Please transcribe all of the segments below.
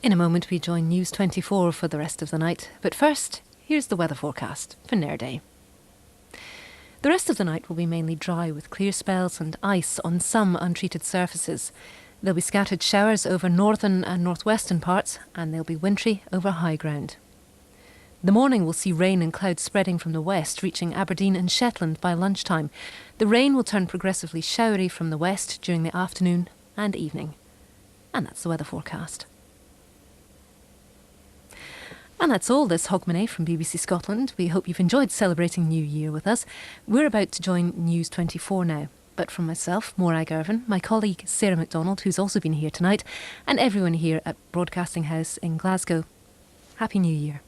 In a moment we join News 24 for the rest of the night, but first, here's the weather forecast for Nair Day. The rest of the night will be mainly dry with clear spells and ice on some untreated surfaces. There'll be scattered showers over northern and northwestern parts, and they'll be wintry over high ground. The morning will see rain and clouds spreading from the west, reaching Aberdeen and Shetland by lunchtime. The rain will turn progressively showery from the west during the afternoon and evening. And that's the weather forecast. And that's all this Hogmanay from BBC Scotland. We hope you've enjoyed celebrating New Year with us. We're about to join News 24 now. But from myself, Morag Irvine, my colleague Sarah MacDonald, who's also been here tonight, and everyone here at Broadcasting House in Glasgow, Happy New Year.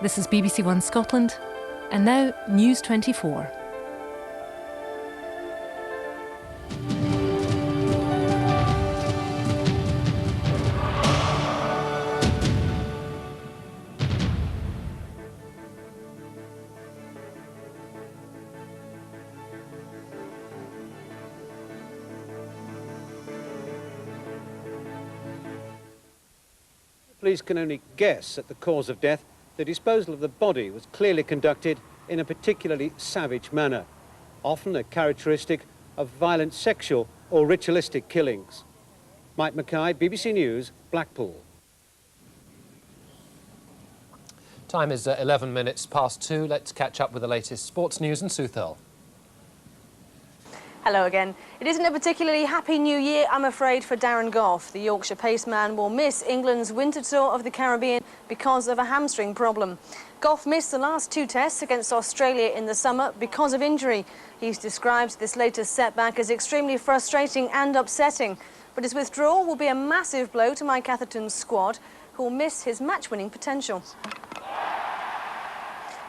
This is BBC1 Scotland, and now News 24. Police can only guess at the cause of death. The disposal of the body was clearly conducted in a particularly savage manner, often a characteristic of violent sexual or ritualistic killings. Mike Mackay, BBC News, Blackpool. Time is 11 minutes past 2. Let's catch up with the latest sports news and Sue Thurl. Hello again. It isn't a particularly happy new year, I'm afraid, for Darren Gough. The Yorkshire paceman will miss England's winter tour of the Caribbean because of a hamstring problem. Gough missed the last two tests against Australia in the summer because of injury. He's described this latest setback as extremely frustrating and upsetting. But his withdrawal will be a massive blow to Mike Atherton's squad, who will miss his match-winning potential.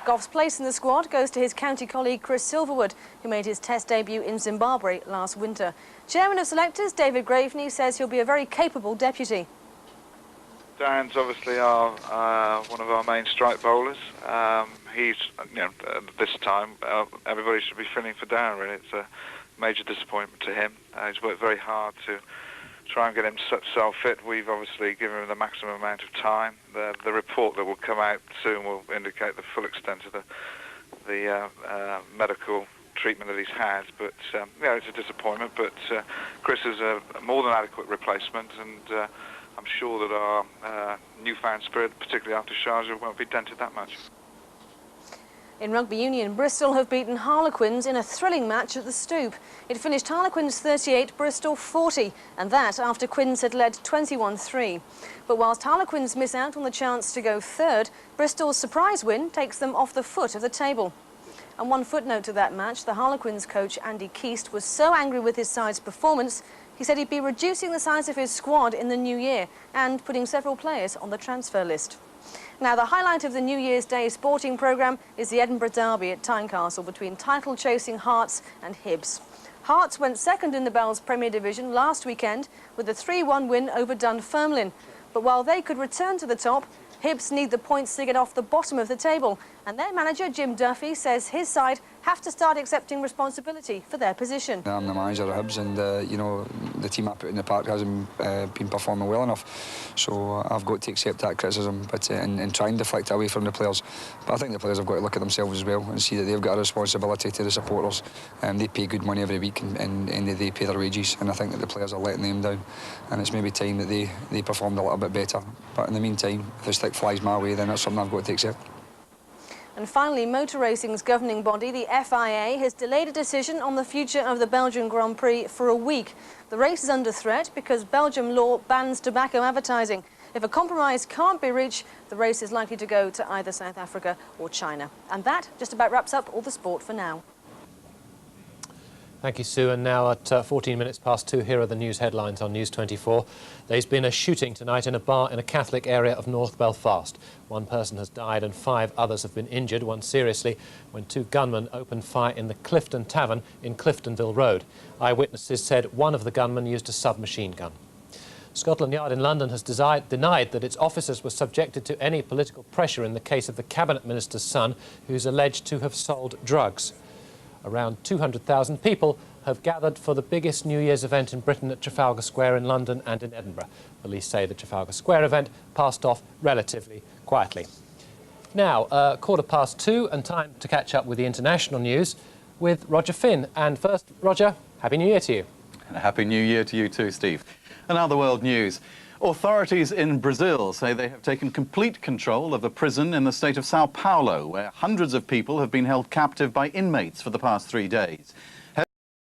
Gough's place in the squad goes to his county colleague Chris Silverwood, who made his test debut in Zimbabwe last winter. Chairman of selectors David Graveney says he'll be a very capable deputy. Darren's obviously one of our main strike bowlers. He's, this time everybody should be feeling for Darren. Really, it's a major disappointment to him. He's worked very hard to try and get himself fit. We've obviously given him the maximum amount of time. The report that will come out soon will indicate the full extent of the medical treatment that he's had. But it's a disappointment. But Chris is a more than adequate replacement, and I'm sure that our newfound spirit, particularly after Sharjah, won't be dented that much. In rugby union, Bristol have beaten Harlequins in a thrilling match at the Stoop. It finished Harlequins 38, Bristol 40, and that after Quins had led 21-3. But whilst Harlequins miss out on the chance to go third, Bristol's surprise win takes them off the foot of the table. And one footnote to that match, the Harlequins coach Andy Keast was so angry with his side's performance, he said he'd be reducing the size of his squad in the new year and putting several players on the transfer list. Now, the highlight of the New Year's Day sporting programme is the Edinburgh Derby at Tynecastle between title-chasing Hearts and Hibs. Hearts went second in the Bells Premier Division last weekend with a 3-1 win over Dunfermline. But while they could return to the top, Hibs need the points to get off the bottom of the table. And their manager, Jim Duffy, says his side have to start accepting responsibility for their position. I'm the manager of Hibs, and the team I put in the park hasn't been performing well enough. So I've got to accept that criticism, but and try and deflect it away from the players. But I think the players have got to look at themselves as well and see that they've got a responsibility to the supporters. They pay good money every week, and they pay their wages. And I think that the players are letting them down. And it's maybe time that they performed a little bit better. But in the meantime, if the stick flies my way, then that's something I've got to accept. And finally, motor racing's governing body, the FIA, has delayed a decision on the future of the Belgian Grand Prix for a week. The race is under threat because Belgian law bans tobacco advertising. If a compromise can't be reached, the race is likely to go to either South Africa or China. And that just about wraps up all the sport for now. Thank you, Sue. And now at 14 minutes past 2, here are the news headlines on News 24. There's been a shooting tonight in a bar in a Catholic area of North Belfast. One person has died and 5 others have been injured, one seriously, when 2 gunmen opened fire in the Clifton Tavern in Cliftonville Road. Eyewitnesses said one of the gunmen used a submachine gun. Scotland Yard in London has denied that its officers were subjected to any political pressure in the case of the Cabinet Minister's son, who's alleged to have sold drugs. Around 200,000 people have gathered for the biggest New Year's event in Britain at Trafalgar Square in London and in Edinburgh. Police say the Trafalgar Square event passed off relatively quietly. Now, 2:15 and time to catch up with the international news with Roger Finn. And first, Roger, Happy New Year to you. And a Happy New Year to you too, Steve. And now the world news. Authorities in Brazil say they have taken complete control of a prison in the state of Sao Paulo, where hundreds of people have been held captive by inmates for the past 3 days.